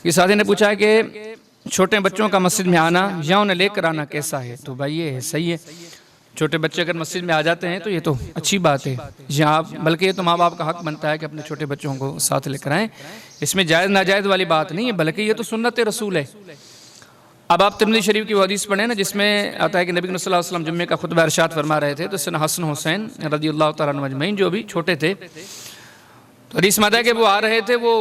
ये साथी ने पूछा है कि छोटे बच्चों का मस्जिद में आना या उन्हें लेकर आना कैसा है। तो भाई ये सही है, छोटे बच्चे अगर मस्जिद में आ जाते हैं तो ये तो अच्छी बात है। जी आप, बल्कि ये तो माँ बाप का हक बनता है कि अपने छोटे बच्चों को साथ लेकर आएँ। इसमें जायज़ नाजायज़ वाली बात नहीं है, बल्कि ये तो सुन्नत रसूल है। अब आप तिरमिज़ी शरीफ की वो हदीस पढ़ें ना, जिसमें आता है कि नबी सल्लल्लाहु अलैहि वसल्लम जुम्मे का खुतबा इरशाद फरमा रहे थे, तो सैयदना हसन हुसैन रज़ियल्लाहु तआला अन्हुम अजमईन जो भी छोटे थे, तो हदीस में आता है कि वो आ रहे थे, वो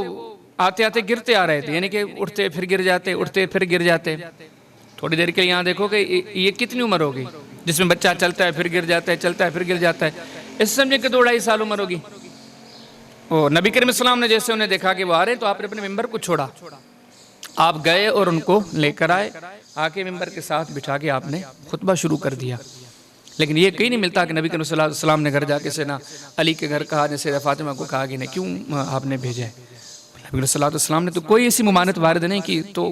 आते आते गिरते आ रहे थे, यानी कि उठते फिर गिर जाते, उठते फिर गिर जाते। थोड़ी देर के लिए यहाँ देखो कि ये कितनी उम्र होगी जिसमें बच्चा चलता है फिर गिर जाता है, चलता है फिर गिर जाता है। इस समझे कि 2-2.5 साल उम्र होगी। वो नबी करीम सल्लल्लाहु अलैहि वसल्लम ने जैसे उन्हें देखा कि वो आ रहे, तो आपने अपने मिंबर को छोड़ा, आप गए और उनको लेकर आए, आके मिंबर के साथ बिठा के आपने खुतबा शुरू कर दिया। लेकिन ये कहीं नहीं मिलता कि नबी करीम सल्लल्लाहु अलैहि वसल्लम ने घर जाके से ना अली के घर कहा, जैसे फातिमा को कहा कि नहीं क्यों आपने भेजा है। नबी सल्लल्लाहु अलैहि वसल्लम ने तो कोई ऐसी मुमानत वारिद नहीं की। तो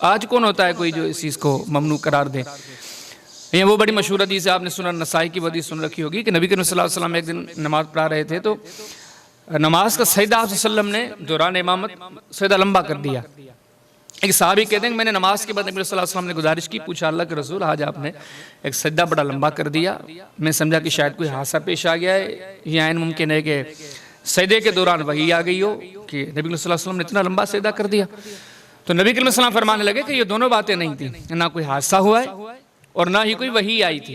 आज कौन होता है कोई जो इस चीज़ को ममनू करार दे। ये वो बड़ी मशहूर हदीस है, आपने सुनन नसाई की हदीस सुन रखी होगी कि नबी करीम सल्लल्लाहु अलैहि वसल्लम एक दिन नमाज पढ़ा रहे थे, तो नमाज का सजदा आप सल्लम ने दौरान इमामत सजदा लंबा कर दिया। एक साहबी कहते हैं कि मैंने नमाज के बाद नबी सल्लल्लाहु अलैहि वसल्लम ने गुजारिश की, पूछा अल्लाह के रसूल आज आपने एक सजदा बड़ा लंबा कर दिया, मैं समझा कि शायद कोई हादसा पेश आ गया है, या ऐन मुमकिन है कि सजदे के दौरान वही आ गई हो कि नबी सल्लल्लाहु अलैहि वसल्लम ने इतना लंबा सजदा कर दिया। तो नबी करीम सल्लल्लाहु अलैहि वसल्लम फरमाने लगे कि ये दोनों बातें नहीं थी, ना कोई हादसा हुआ है और ना ही कोई वही आई थी।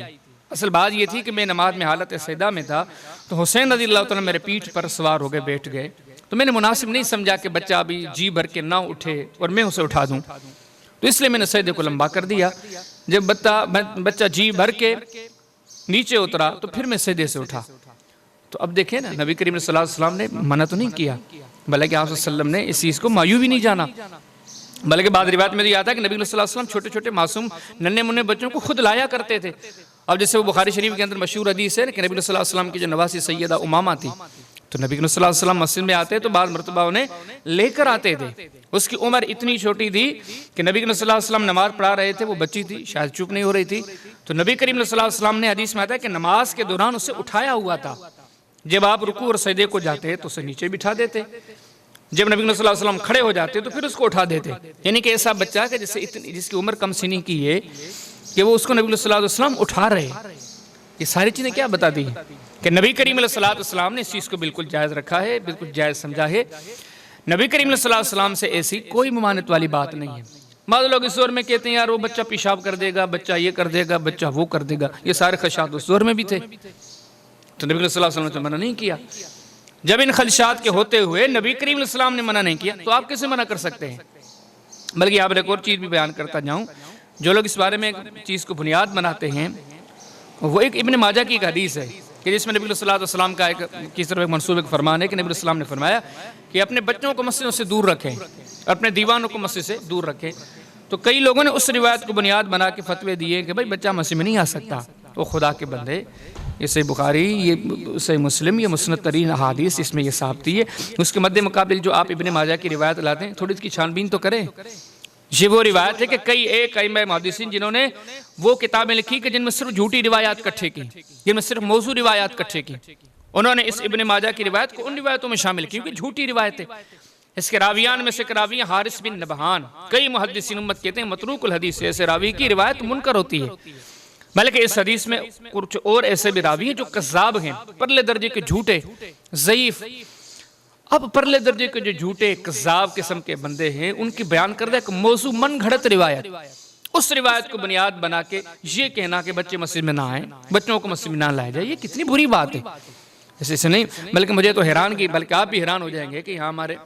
असल बात ये थी कि मैं नमाज में हालत सजदा में था, तो हुसैन रज़ियल्लाहु तआला मेरे पीठ पर सवार हो गए, बैठ गए, तो मैंने मुनासिब नहीं समझा कि बच्चा अभी जी भर के ना उठे और मैं उसे उठा दूं, तो इसलिए मैंने सजदे को लंबा कर दिया। जब बच्चा जी भर के नीचे उतरा तो फिर मैं सजदे से उठा। तो अब देखें ना, नबी करीम सल्लल्लाहु अलैहि वसल्लम ने मना तो नहीं किया, बल्कि आप सल्लम ने इस चीज़ को मायूब ही नहीं जाना। बल्कि बाद रिवायत में यह आता है कि नबी सल्लल्लाहु अलैहि वसल्लम छोटे छोटे मासूम नन्हे मुन्ने बच्चों को खुद लाया करते थे। अब जैसे वो बुखारी शरीफ के अंदर मशहूर हदीस है कि नबी सल्लल्लाहु अलैहि वसल्लम की जो नवासी सैयदा उमामा थी, तो नबी सल्लल्लाहु अलैहि वसल्लम मस्जिद में आते तो बाद मरतबा उन्हें लेकर आते थे। उसकी उम्र इतनी छोटी थी कि नबी सल्लल्लाहु अलैहि वसल्लम नमाज पढ़ा रहे थे, वो बच्ची थी, शायद चुप नहीं हो रही थी, तो नबी करीम सल्लल्लाहु अलैहि वसल्लम ने हदीस में आता है कि नमाज के दौरान उसे उठाया हुआ था। जब आप रुकू और सजदे को जाते तो उसे नीचे बिठा देते, जब नबी सल्लल्लाहु अलैहि वसल्लम खड़े हो जाते तो फिर उसको उठा देते। यानी कि ऐसा बच्चा कि जिसकी उम्र कम सीनी की है कि वो उसको नबी सल्लल्लाहु अलैहि वसल्लम उठा रहे। ये सारी चीज़ें क्या बता दी कि नबी करीम सल्लल्लाहु अलैहि वसल्लम ने इस चीज़ को बिल्कुल जायज़ रखा है, बिल्कुल जायज़ समझा है। नबी करीम सल्लल्लाहु अलैहि वसल्लम से ऐसी कोई मुमानत वाली बात नहीं है। बाद लोग इस दौर में कहते हैं यार वो बच्चा पेशाब कर देगा, बच्चा ये कर देगा, बच्चा वो कर देगा, ये सारे खदशात उस दौर में भी थे, तो नबी सल्लल्लाहु अलैहि वसल्लम ने मना नहीं किया। जब इन खदशात के होते हुए नबी करीम सल्लल्लाहु अलैहि वसल्लम ने मना नहीं किया तो आप कैसे मना कर सकते हैं। बल्कि आप एक और चीज़ भी बयान करता जाऊँ, जो लोग इस बारे में एक चीज़ को बुनियाद बनाते हैं, वो एक इब्न माजा की एक हदीस है कि जिसमें नबी सल्लल्लाहु अलैहि वसल्लम का की तरफ एक मनसूब एक फरमान है कि नबी सल्लल्लाहु अलैहि वसल्लम ने फरमाया कि अपने बच्चों को मस्जिदों से दूर रखें, अपने दीवानों को मस्जिद से दूर रखें। तो कई लोगों ने उस रिवायत को बुनियाद बना के फतवे दिए कि भाई बच्चा मस्जिद में नहीं आ सकता। तो खुदा के बंदे, ये सही बुखारी, ये सही मुस्लिम, ये मुस्नद तरीन अहादीस इसमें ये साबिती है। उसके मद्दे मुकाबिल जो आप इब्न माजा की रिवायत लाते हैं, थोड़ी इसकी छानबीन तो करें। ये वो रिवायत है कि कई एक अइम्मा मुहद्दिसीन जिन्होंने वो किताबें लिखी कि जिनमें सिर्फ झूठी रिवायात इकट्ठे की, जिनमें सिर्फ मौजू रिवायात इकट्ठे की, उन्होंने इस इब्न माजा की रिवायत को उन रिवायतों में शामिल की क्योंकि झूठी रिवायत है। इसके रावियान में से रावी हारिस बिन नबहान, कई मुहद्दिसीन उम्मत कहते हैं मतरूकुल हदीस है, ऐसे रावी की रिवायत मुनकर होती है। बल्कि इस हदीस में कुछ और ऐसे भी रावी हैं जो कज़्ज़ाब हैं, परले दर्जे के झूठे, ज़ईफ। अब परले दर्जे के जो झूठे कज़्ज़ाब किस्म के बंदे हैं, उनकी बयान कर दे एक मौजू मन घड़त रिवायत, उस रिवायत को बुनियाद बना के ये कहना कि बच्चे मस्जिद में ना आए, बच्चों को मस्जिद में ना लाया जाए, ये कितनी बुरी बात है। ऐसे नहीं, बल्कि मुझे तो हैरान की, बल्कि आप भी हैरान हो जाएंगे कि यहाँ हमारे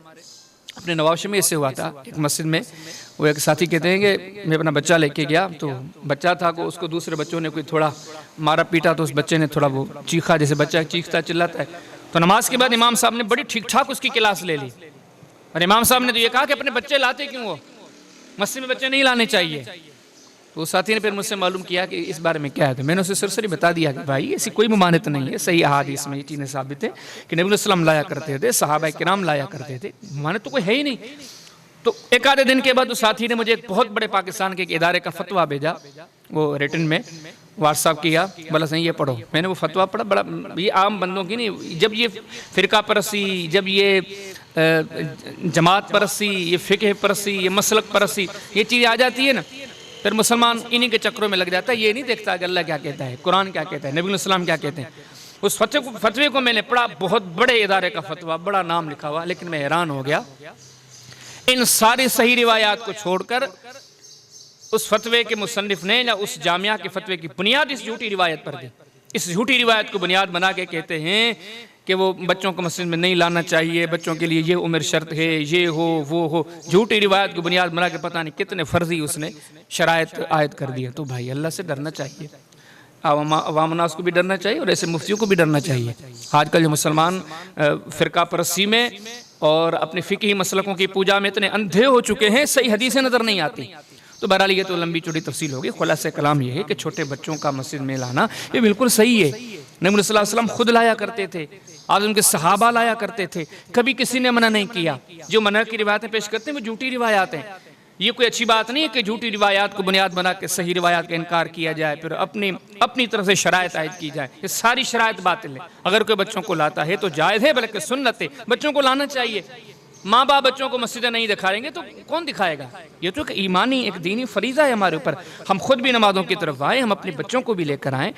अपने नवाबशे में इससे हुआ था। एक मस्जिद में वो एक साथी कहते हैं कि मैं अपना बच्चा लेके गया, तो बच्चा था को उसको दूसरे बच्चों ने कोई थोड़ा मारा पीटा, तो उस बच्चे ने थोड़ा वो चीखा, जैसे बच्चा चीखता चिल्लाता है। तो नमाज के बाद इमाम साहब ने बड़ी ठीक ठाक उसकी क्लास ले ली, और इमाम साहब ने तो ये कहा कि अपने बच्चे लाते क्यों हो, मस्जिद में बच्चे नहीं लाने चाहिए। तो उस साथी ने फिर मुझसे मालूम किया कि इस बारे में क्या है, तो मैंने उसे सरसरी बता दिया कि भाई ऐसी कोई मुमानत नहीं है, सही अहादीस में ये चीज़ें साबित है कि नबी सल्लल्लाहु अलैहि वसल्लम लाया करते थे, सहाबा किराम लाया करते थे, मुमानत तो कोई है ही नहीं। तो एक आधे दिन के बाद उस साथी ने मुझे एक बहुत बड़े पाकिस्तान के एक इदारे का फतवा भेजा, वो रिटन में व्हाट्सअप किया, बोला सही ये पढ़ो। मैंने वो फतवा पढ़ा, बड़ा ये आम बंदों की नहीं, जब ये फ़िरका परसी, जब ये जमात परस्ती, ये फ़िक़्ह परस्ती, ये मसलक परस्ती, ये चीज़ आ जाती है ना, फिर मुसलमान इन्हीं के चक्रों में लग जाता है। ये नहीं देखता कि अल्लाह क्या कहता है, कुरान क्या कहता है, नबी सल्लल्लाहु अलैहि वसल्लम क्या कहते हैं। उस फतवे को मैंने पढ़ा, बहुत बड़े इदारे का फतवा, बड़ा नाम लिखा हुआ, लेकिन मैं हैरान हो गया। इन सारी सही रिवायात को छोड़कर उस फतवे के मुसन्निफ ने या उस जामिया के फतवे की बुनियाद इस झूठी रिवायत पर दी। इस झूठी रिवायत को बुनियाद बना के कहते हैं कि वो बच्चों को मस्जिद में नहीं लाना चाहिए, बच्चों के लिए ये उम्र शर्त है, ये हो वो हो। झूठी रिवायत को बुनियाद बना के पता नहीं कितने फर्जी उसने शरायत आयद कर दिया। तो भाई अल्लाह से डरना चाहिए, अवामनास को भी डरना चाहिए और ऐसे मुफ्तियों को भी डरना चाहिए। आजकल जो मुसलमान फ़िरका परस्ती में और अपने फ़िक़ही मसलकों की पूजा में इतने अंधे हो चुके हैं, सही हदीसें नज़र नहीं आती। तो बहरहाल ये तो लंबी चौड़ी तफसील होगी। खुलासा कलाम ये है कि छोटे बच्चों का मस्जिद में लाना ये बिल्कुल सही है। नबी सल्लल्लाहु अलैहि वसल्लम खुद लाया करते थे, आज उनके सहाबा लाया करते थे, कभी किसी ने मना नहीं किया। जो मना की रिवायतें पेश करते हैं वो झूठी रिवायात हैं। ये कोई अच्छी बात नहीं है कि झूठी रिवायात को बुनियाद बना के सही रिवायात का इनकार किया जाए, फिर अपनी तरफ से शरायत आयद की जाए। ये सारी शरायत बातिल है। अगर कोई बच्चों को लाता है तो जायज़ है, बल्कि सुन्नत है, बच्चों को लाना चाहिए। माँ बाप बच्चों को मस्जिदें नहीं दिखाएंगे तो कौन दिखाएगा। ये तो एक ईमानी, एक दीनी फरीज़ा है हमारे ऊपर। हम खुद भी नमाज़ों की तरफ आए, हम अपने बच्चों को भी लेकर आएँ।